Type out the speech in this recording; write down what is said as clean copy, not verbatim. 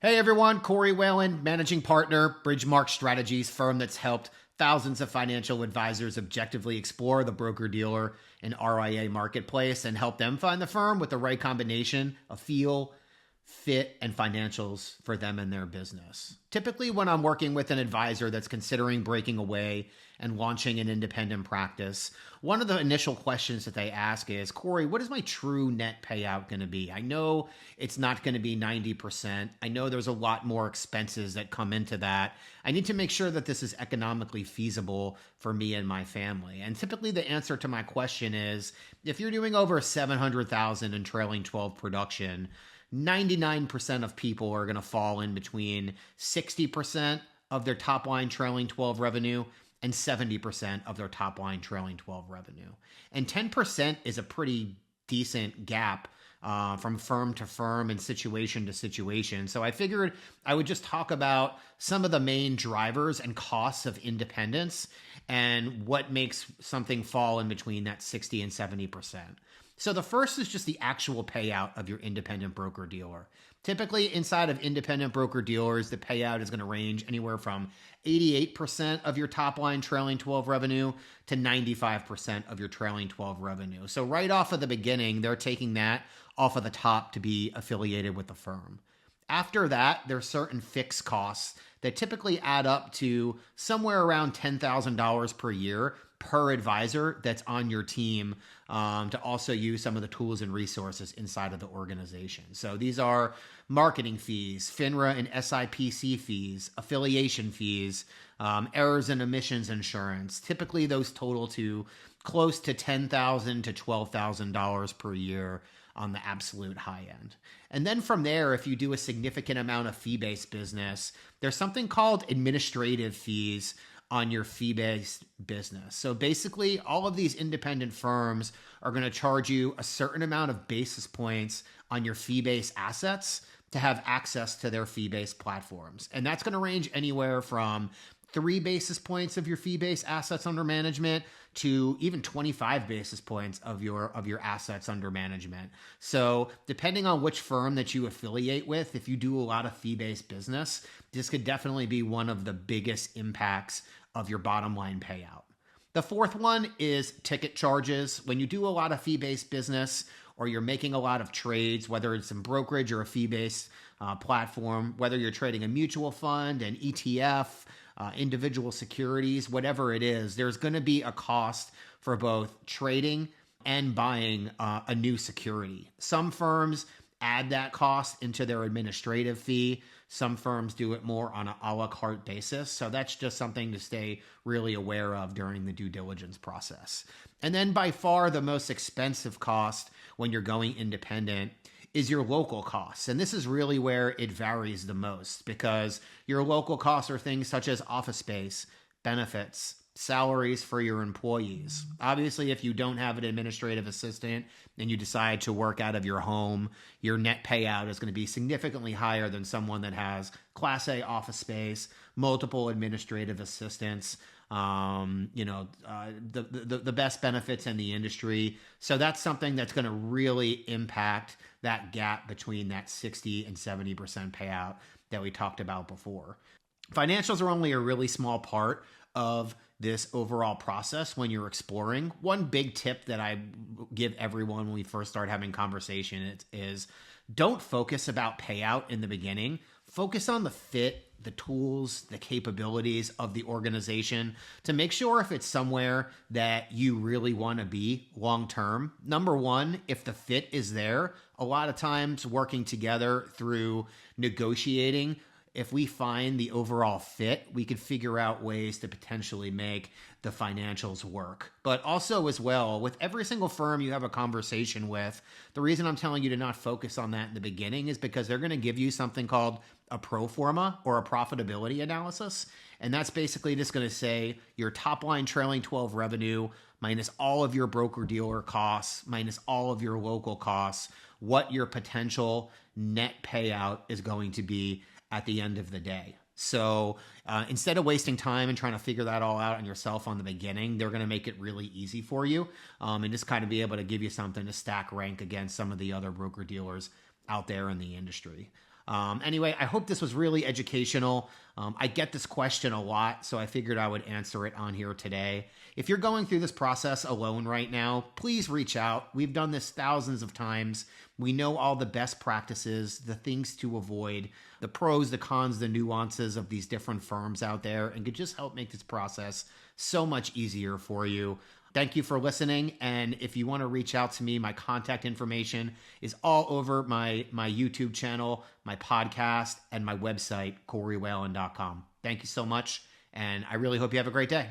Hey everyone, Corey Whalen, managing partner, Bridgemark Strategies, firm that's helped thousands of financial advisors objectively explore the broker-dealer and RIA marketplace and help them find the firm with the right combination of feel, fit, and financials for them and their business. Typically, when I'm working with an advisor that's considering breaking away and launching an independent practice, one of the initial questions that they ask is, Corey, what is my true net payout going to be? I know it's not going to be 90%. I know there's a lot more expenses that come into that. I need to make sure that this is economically feasible for me and my family. And typically the answer to my question is, if you're doing over 700,000 in trailing 12 production, 99% of people are going to fall in between 60% of their top line trailing 12 revenue and 70% of their top line trailing 12 revenue. And 10% is a pretty decent gap from firm to firm and situation to situation. So I figured I would just talk about some of the main drivers and costs of independence and what makes something fall in between that 60 and 70%. So the first is just the actual payout of your independent broker dealer. Typically inside of independent broker dealers, the payout is going to range anywhere from 88% of your top line trailing 12 revenue to 95% of your trailing 12 revenue. So right off of the beginning, they're taking that off of the top to be affiliated with the firm. After that, there are certain fixed costs that typically add up to somewhere around $10,000 per year per advisor that's on your team to also use some of the tools and resources inside of the organization. So these are marketing fees, FINRA and SIPC fees, affiliation fees, errors and omissions insurance. Typically those total to close to $10,000 to $12,000 per year on the absolute high end. And then from there, if you do a significant amount of fee-based business, there's something called administrative fees on your fee-based business. So basically, all of these independent firms are going to charge you a certain amount of basis points on your fee-based assets to have access to their fee-based platforms. And that's going to range anywhere from 3 basis points of your fee-based assets under management to even 25 basis points of your assets under management. So depending on which firm that you affiliate with, if you do a lot of fee-based business, this could definitely be one of the biggest impacts of your bottom line payout. The fourth one is ticket charges. When you do a lot of fee-based business or you're making a lot of trades, whether it's in brokerage or a fee-based platform, whether you're trading a mutual fund, an ETF, individual securities, whatever it is, there's going to be a cost for both trading and buying a new security. Some firms add that cost into their administrative fee. Some firms do it more on an a la carte basis. So that's just something to stay really aware of during the due diligence process. And then by far the most expensive cost when you're going independent is your local costs. And this is really where it varies the most because your local costs are things such as office space, benefits, salaries for your employees. Obviously, if you don't have an administrative assistant and you decide to work out of your home, your net payout is going to be significantly higher than someone that has Class A office space, multiple administrative assistants, the best benefits in the industry. So that's something that's going to really impact that gap between that 60 and 70% payout that we talked about before. Financials are only a really small part of this overall process when you're exploring. One big tip that I give everyone when we first start having conversation is don't focus about payout in the beginning. Focus on the fit, the tools, the capabilities of the organization to make sure if it's somewhere that you really want to be long term. Number one, if the fit is there, a lot of times working together through negotiating, if we find the overall fit, we could figure out ways to potentially make the financials work. But also as well, with every single firm you have a conversation with, the reason I'm telling you to not focus on that in the beginning is because they're going to give you something called a pro forma or a profitability analysis. And that's basically just going to say your top line trailing 12 revenue minus all of your broker dealer costs, minus all of your local costs, what your potential net payout is going to be at the end of the day. So instead of wasting time and trying to figure that all out on yourself on the beginning, they're going to make it really easy for you and just kind of be able to give you something to stack rank against some of the other broker dealers out there in the industry. Anyway, I hope this was really educational. I get this question a lot, so I figured I would answer it on here today. If you're going through this process alone right now, please reach out. We've done this thousands of times. We know all the best practices, the things to avoid, the pros, the cons, the nuances of these different firms out there, and could just help make this process so much easier for you. Thank you for listening. And if you want to reach out to me, my contact information is all over my YouTube channel, my podcast, and my website, CoreyWhalen.com. Thank you so much. And I really hope you have a great day.